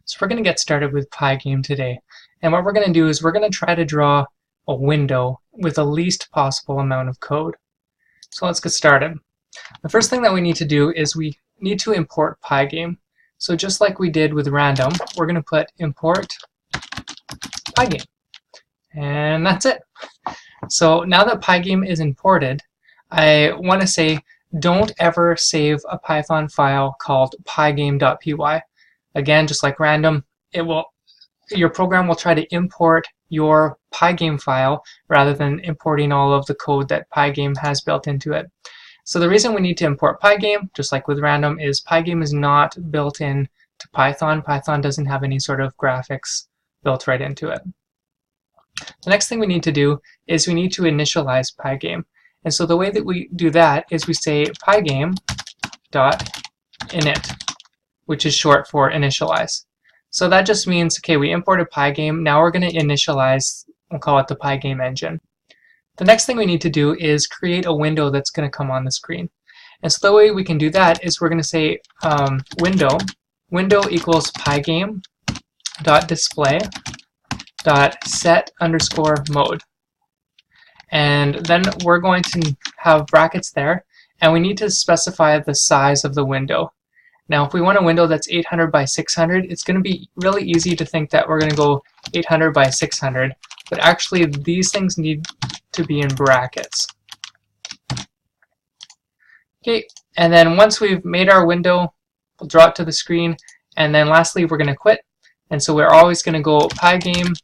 So we're going to get started with PyGame today. And what we're going to do is we're going to try to draw a window with the least possible amount of code. So let's get started. The first thing that we need to do is we need to import PyGame. So just like we did with random, we're going to put import PyGame. And that's it. So now that PyGame is imported, I want to say don't ever save a Python file called pygame.py. Again, just like random, your program will try to import your PyGame file rather than importing all of the code that PyGame has built into it. So the reason we need to import PyGame, just like with random, is PyGame is not built in to Python. Python doesn't have any sort of graphics built right into it. The next thing we need to do is we need to initialize PyGame. And so the way that we do that is we say pygame.init, which is short for initialize. So that just means, okay, we imported PyGame, now we're going to initialize, we'll call it the PyGame engine. The next thing we need to do is create a window that's going to come on the screen. And so the way we can do that is we're going to say window equals pygame.display.set_mode. And then we're going to have brackets there, and we need to specify the size of the window. Now, if we want a window that's 800 by 600, it's going to be really easy to think that we're going to go 800 by 600, but actually these things need to be in brackets. Okay, and then once we've made our window, we'll draw it to the screen, and then lastly we're going to quit. And so we're always going to go pygame.quit,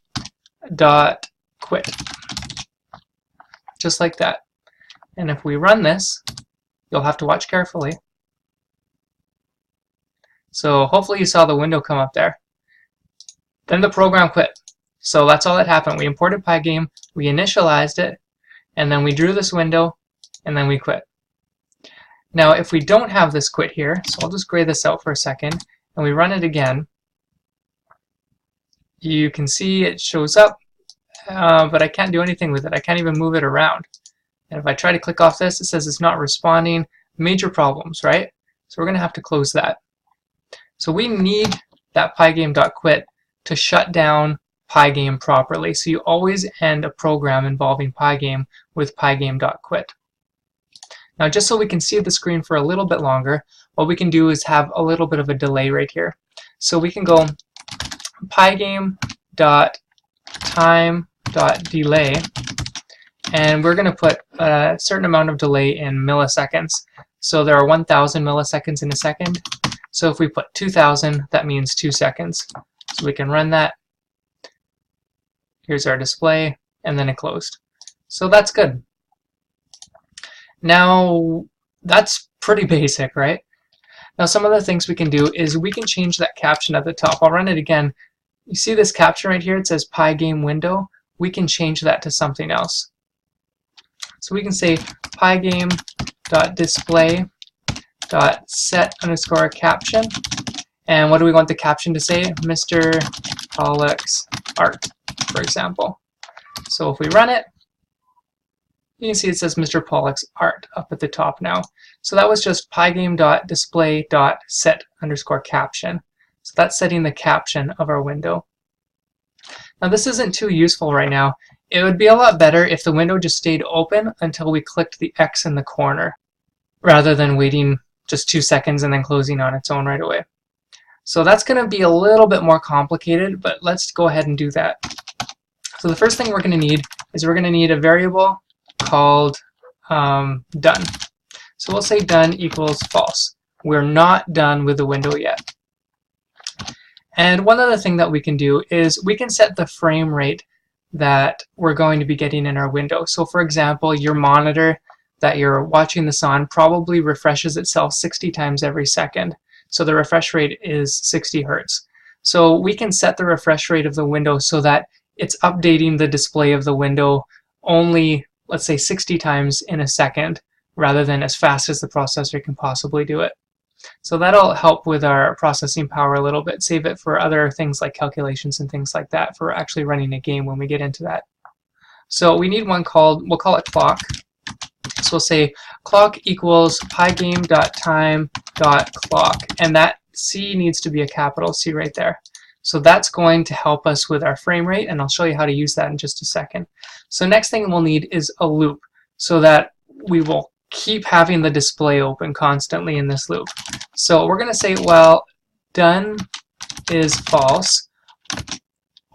just like that. And if we run this, you'll have to watch carefully. So hopefully you saw the window come up there. Then the program quit. So that's all that happened. We imported PyGame, we initialized it, and then we drew this window, and then we quit. Now if we don't have this quit here, so I'll just gray this out for a second, and we run it again, you can see it shows up, but I can't do anything with it. I can't even move it around. And if I try to click off this, it says it's not responding. Major problems, right? So we're going to have to close that. So we need that pygame.quit to shut down PyGame properly. So you always end a program involving PyGame with pygame.quit. Now just so we can see the screen for a little bit longer, what we can do is have a little bit of a delay right here. So we can go pygame.time.delay, and we're going to put a certain amount of delay in milliseconds. So there are 1,000 milliseconds in a second. So if we put 2,000, that means 2 seconds. So we can run that. Here's our display, and then it closed. So that's good. Now, that's pretty basic, right? Now some of the things we can do is we can change that caption at the top. I'll run it again. You see this caption right here? It says PyGame window. We can change that to something else. So we can say pygame.display.set_caption. And what do we want the caption to say? Mr. Pollock's art, for example. So if we run it, you can see it says Mr. Pollock's art up at the top now. So that was just pygame.display.set_caption. So that's setting the caption of our window. Now this isn't too useful right now. It would be a lot better if the window just stayed open until we clicked the X in the corner, rather than waiting just 2 seconds and then closing on its own right away. So that's going to be a little bit more complicated, but let's go ahead and do that. So the first thing we're going to need is we're going to need a variable called done. So we'll say done equals false. We're not done with the window yet. And one other thing that we can do is we can set the frame rate that we're going to be getting in our window. So for example, your monitor that you're watching this on probably refreshes itself 60 times every second. So the refresh rate is 60 Hertz. So we can set the refresh rate of the window so that it's updating the display of the window only, let's say, 60 times in a second, rather than as fast as the processor can possibly do it. So that'll help with our processing power a little bit, save it for other things like calculations and things like that for actually running a game when we get into that. So we need one called, we'll call it clock. So we'll say clock equals pygame.time.clock, and that C needs to be a capital C right there. So that's going to help us with our frame rate, and I'll show you how to use that in just a second. So next thing we'll need is a loop, so that we will keep having the display open constantly in this loop. So we're going to say, well, done is false,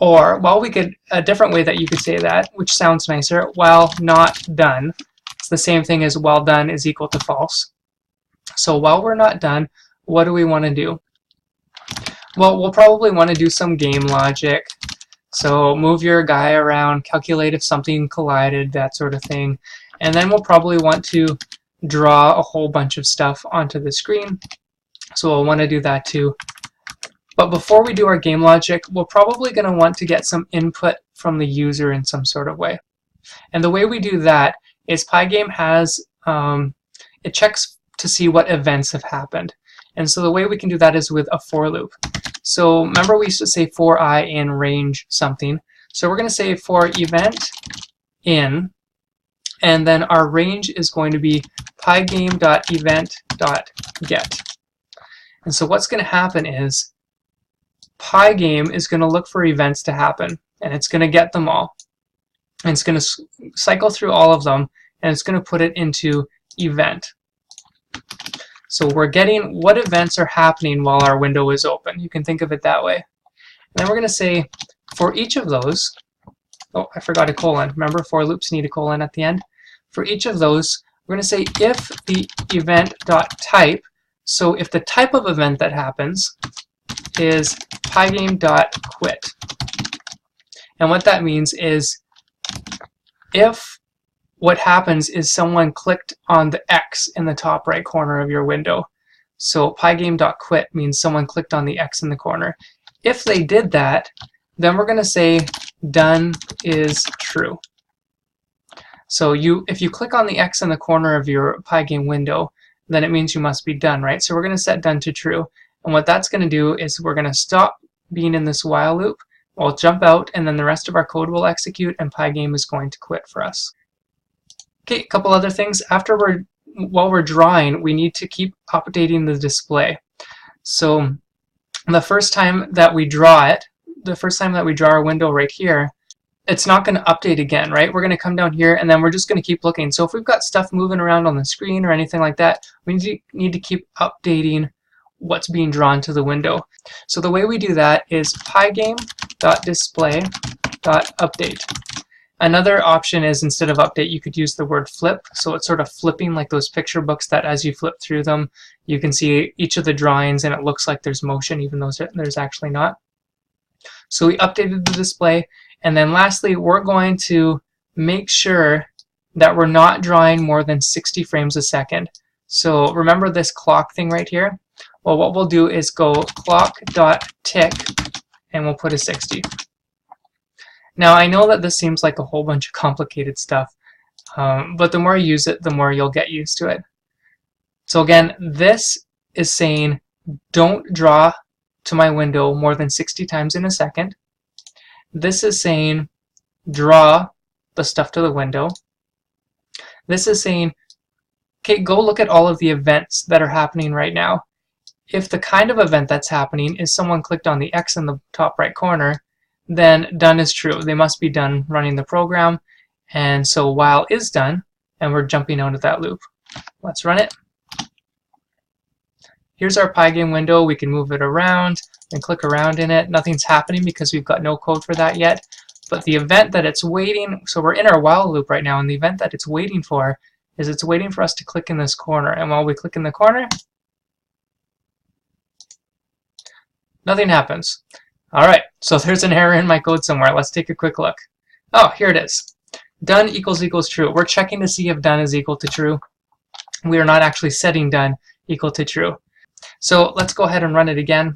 or, well, we could, a different way that you could say that, which sounds nicer, while not done. It's the same thing as while done is equal to false. So while we're not done, what do we want to do? Well, we'll probably want to do some game logic. So move your guy around, calculate if something collided, that sort of thing. And then we'll probably want to draw a whole bunch of stuff onto the screen. So we'll want to do that too. But before we do our game logic, we're probably going to want to get some input from the user in some sort of way. And the way we do that is PyGame has, it checks to see what events have happened. And so the way we can do that is with a for loop. So remember we used to say for I in range something. So we're going to say for event in, and then our range is going to be pygame.event.get. And so what's going to happen is PyGame is going to look for events to happen, and it's going to get them all. And it's going to cycle through all of them, and it's going to put it into event. So we're getting what events are happening while our window is open. You can think of it that way. And then we're going to say for each of those, oh, I forgot a colon. Remember, for loops need a colon at the end. For each of those, we're going to say if the event.type, so if the type of event that happens is pygame.quit. And what that means is if what happens is someone clicked on the X in the top right corner of your window. So pygame.quit means someone clicked on the X in the corner. If they did that, then we're going to say done is true. So if you click on the X in the corner of your PyGame window, then it means you must be done, right? So we're going to set done to true. And what that's going to do is we're going to stop being in this while loop. We'll jump out, and then the rest of our code will execute, and PyGame is going to quit for us. Okay, a couple other things. While we're drawing, we need to keep updating the display. So the first time that we draw it, the first time that we draw our window right here, it's not going to update again, right? We're going to come down here, and then we're just going to keep looking. So if we've got stuff moving around on the screen or anything like that, we need to keep updating what's being drawn to the window. So the way we do that is pygame.display.update. Another option is instead of update, you could use the word flip. So it's sort of flipping like those picture books that as you flip through them, you can see each of the drawings and it looks like there's motion even though there's actually not. So we updated the display. And then lastly, we're going to make sure that we're not drawing more than 60 frames a second. So remember this clock thing right here? Well, what we'll do is go clock.tick and we'll put a 60. Now, I know that this seems like a whole bunch of complicated stuff, but the more you use it, the more you'll get used to it. So again, this is saying don't draw to my window more than 60 times in a second. This is saying draw the stuff to the window. This is saying, okay, go look at all of the events that are happening right now. If the kind of event that's happening is someone clicked on the X in the top right corner, then done is true. They must be done running the program. And so while is done, and we're jumping out of that loop. Let's run it. Here's our PyGame window. We can move it around and click around in it. Nothing's happening because we've got no code for that yet. But the event that it's waiting, so we're in our while loop right now, and the event that it's waiting for is it's waiting for us to click in this corner. And while we click in the corner, nothing happens. All right, so there's an error in my code somewhere. Let's take a quick look. Oh, here it is. Done equals true. We're checking to see if done is equal to true. We are not actually setting done equal to true. So let's go ahead and run it again.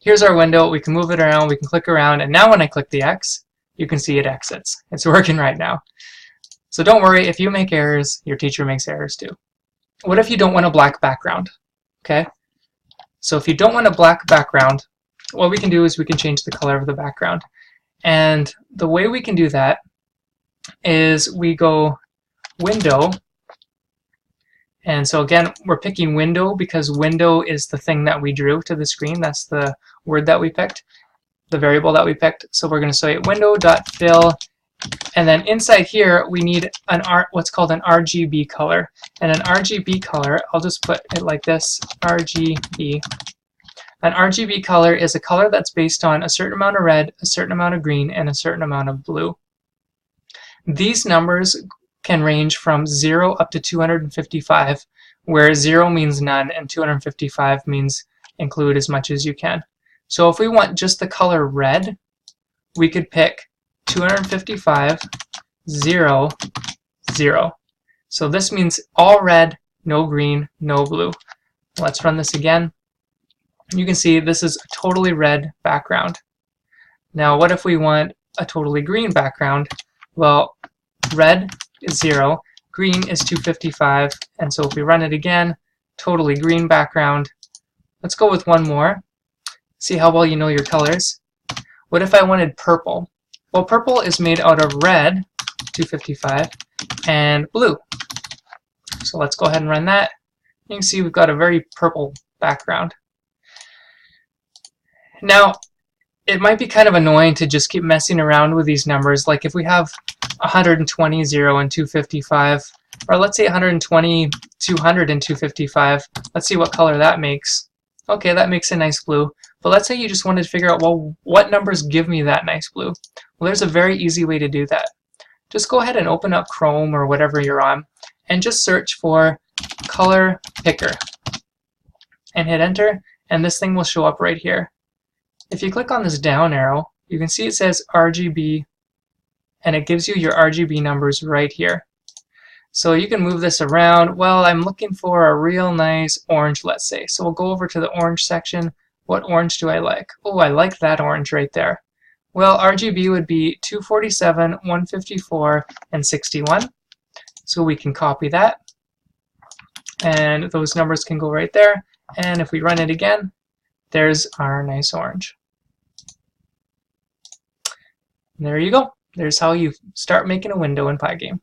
Here's our window. We can move it around. We can click around. And now when I click the X, you can see it exits. It's working right now. So don't worry. If you make errors, your teacher makes errors too. What if you don't want a black background? Okay. So if you don't want a black background, what we can do is we can change the color of the background. And the way we can do that is we go window. And so again, we're picking window because window is the thing that we drew to the screen. That's the word that we picked, the variable that we picked. So we're going to say window.fill, and then inside here we need what's called an RGB color. And an RGB color, I'll just put it like this, RGB. An RGB color is a color that's based on a certain amount of red, a certain amount of green, and a certain amount of blue. These numbers can range from 0 up to 255, where 0 means none and 255 means include as much as you can. So if we want just the color red, we could pick 255, 0, 0. So this means all red, no green, no blue. Let's run this again. You can see this is a totally red background. Now what if we want a totally green background? Well, red is 0, green is 255, and so if we run it again, totally green background. Let's go with one more. See how well you know your colors. What if I wanted purple? Well, purple is made out of red, 255, and blue. So let's go ahead and run that. You can see we've got a very purple background. Now, it might be kind of annoying to just keep messing around with these numbers. Like if we have 120, 0, and 255, or let's say 120, 200, and 255. Let's see what color that makes. Okay, that makes a nice blue. But let's say you just wanted to figure out, well, what numbers give me that nice blue? Well, there's a very easy way to do that. Just go ahead and open up Chrome or whatever you're on, and just search for color picker. And hit enter, and this thing will show up right here. If you click on this down arrow, you can see it says RGB, and it gives you your RGB numbers right here. So you can move this around. Well, I'm looking for a real nice orange, let's say. So we'll go over to the orange section. What orange do I like? Oh, I like that orange right there. Well, RGB would be 247, 154, and 61. So we can copy that. And those numbers can go right there. And if we run it again, there's our nice orange. There you go. There's how you start making a window in PyGame.